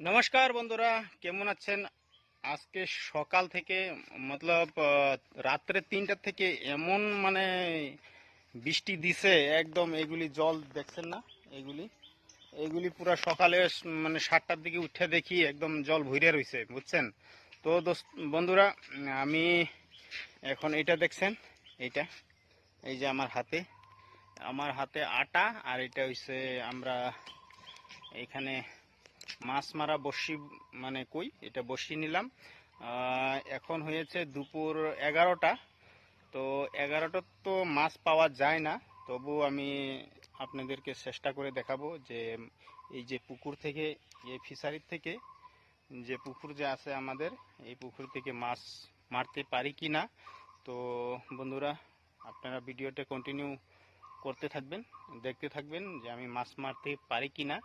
নমস্কার বন্ধুরা, কেমন আছেন? আজকে সকাল থেকে মতলব রাত্রে 3টা থেকে এমন বৃষ্টি দিছে একদম। এগুলি জল দেখছেন না? এগুলি এগুলি পুরা সকালে 7টার দিকে উঠে দেখি একদম জল ভরে রয়েছে, বুঝছেন তো বন্ধুরা। আমি এখন এটা দেখছেন, এইটা এই যে আমার হাতে আটা, আর এটা হইছে আমরা এখানে মাছ মারা বড়শি কই এটা বড়শি নিলাম। এখন হয়েছে দুপুর 11টা। তো 11টা তো মাছ পাওয়া যায় না, তবু আমি আপনাদেরকে চেষ্টা করে দেখাবো যে এই যে পুকুর থেকে, এই ফিশারির থেকে যে পুকুর যে আছে আমাদের, এই পুকুর থেকে মাছ মারতে পারি কি না। তো বন্ধুরা, আপনারা ভিডিওটা কন্টিনিউ করতে থাকবেন, দেখতে থাকবেন যে আমি মাছ মারতে পারি কি না।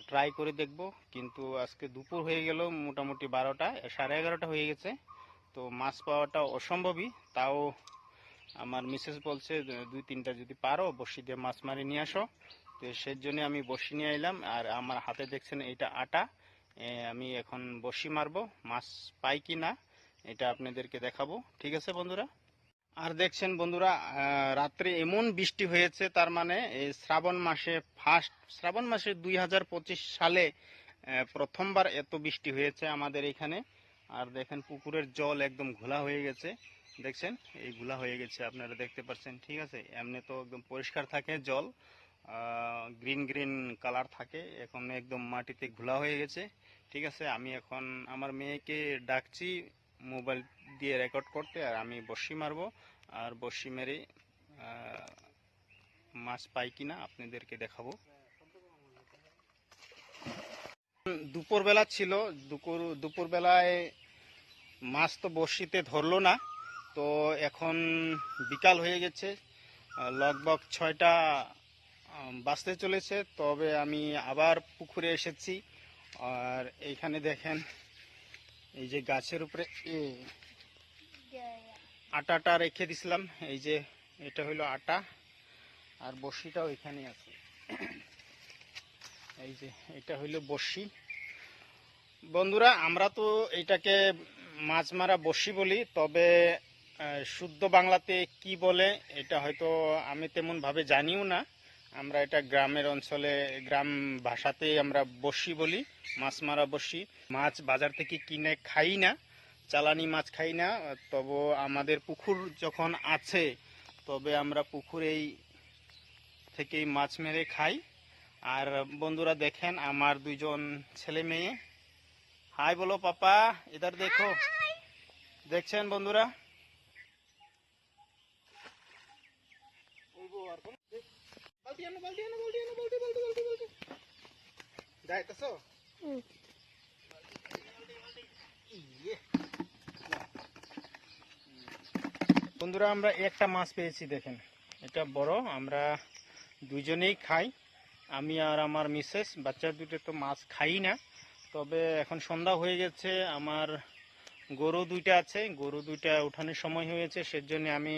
ট্রাই করে দেখব। কিন্তু আজকে দুপুর হয়ে গেল, মোটামুটি 12টা 11:30 হয়ে গেছে। তো মাছ পাওয়াটা অসম্ভবই। তাও আমার মিসেস বলছে 2-3টা যদি পারো বড়শি দিয়ে মাছ মারি নিয়ে আসো। তো সেই জন্য আমি বড়শি নিয়ে এলাম, আর আমার হাতে দেখছেন এইটা আটা। আমি এখন বড়শি মারবো, মাছ পাই কি না এটা আপনাদেরকে দেখাবো। ঠিক আছে বন্ধুরা? আর দেখছেন বন্ধুরা, রাত্রে এমন বৃষ্টি হয়েছে, তার মানে এই শ্রাবণ মাসে, ফার্স্ট শ্রাবণ মাসে 2025 সালে প্রথমবার এত বৃষ্টি হয়েছে আমাদের এখানে। আর দেখেন পুকুরের জল একদম ঘোলা হয়ে গেছে, দেখছেন এই ঘোলা হয়ে গেছে, আপনারা দেখতে পাচ্ছেন। ঠিক আছে, এমনি তো একদম পরিষ্কার থাকে জল, গ্রিন গ্রিন কালার থাকে, এখন একদম মাটিতে ঘোলা হয়ে গেছে। ঠিক আছে, আমি এখন আমার মেয়েকে ডাকছি মোবাইল দিয়ে রেকর্ড করতে, আর আমি বড়শি মারবো। আর বড়শি মেরে মাছ পাই কিনা আপনাদেরকে দেখাবো। দুপুরবেলা ছিল, দুপুরবেলায় মাছ তো বড়শিতে ধরলো না। তো এখন বিকাল হয়ে গেছে, লগভগ 6টা বাজতে চলেছে। তবে আমি আবার পুকুরে এসেছি। আর এইখানে দেখেন, এই যে গাছের উপরে আটাটা রেখে দিছিলাম, এই যে এটা হইলো আটা, আর বড়শিটাও এখানে আছে। এই যে এটা হইলো বড়শি। বন্ধুরা, আমরা তো এটাকে মাছ মারা বড়শি বলি, তবে শুদ্ধ বাংলাতে কি বলে এটা হয়তো আমি তেমন ভাবে জানিও না। আমরা এটা গ্রামের অঞ্চলে, গ্রাম ভাষাতে আমরা বড়শি বলি, মাছ মারা বড়শি। মাছ বাজার থেকে কিনে খাই না, চালানি মাছ খাই না। তবে আমাদের পুকুর যখন আছে, তবে আমরা পুকুরেই থেকেই মাছ মেরে খাই। আর বন্ধুরা দেখেন, আমার 2জন ছেলে মেয়ে। হাই বলো পাপা, ইধার দেখো। দেখছেন বন্ধুরা, বন্ধুরা আমরা একটা মাছ পেয়েছি, দেখেন এটা বড়। আমরা 2জনেই খাই, আমি আর আমার মিসেস। বাচ্চা দুটো তো মাছ খাই না। তবে এখন সন্ধ্যা হয়ে গেছে, আমার গরু 2টা আছে, গরু 2টা উঠানোর সময় হয়েছে, সেজন্য আমি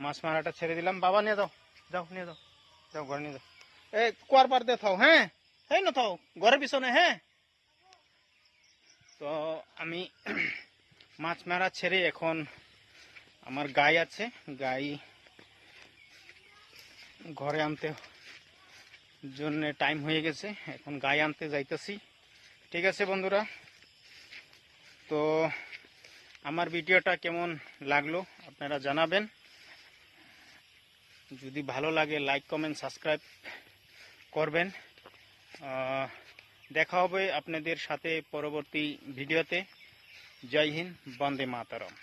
মাছ মারাটা ছেড়ে দিলাম। বাবা নিয়ে যাও, যাও নিয়ে যাও, যাও ঘরে নিয়ে যাও। এই কুয়ার পার দিয়ে থাও, হ্যাঁ এই না থাও ঘরের পিছনে, হ্যাঁ। তো আমি মাছ মারা ছেড়ে এখন আমার গাই আছে, গাই ঘরে আনতে জন্য টাইম হয়ে গেছে, এখন গাই আনতে যাইতেছি। ঠিক আছে বন্ধুরা, তো আমার ভিডিওটা কেমন লাগলো আপনারা জানাবেন। যদি ভালো লাগে লাইক কমেন্ট সাবস্ক্রাইব করবেন। দেখা হবে আপনাদের সাথে পরবর্তী ভিডিওতে। জয় হিন্দ, বন্দে মাতরম।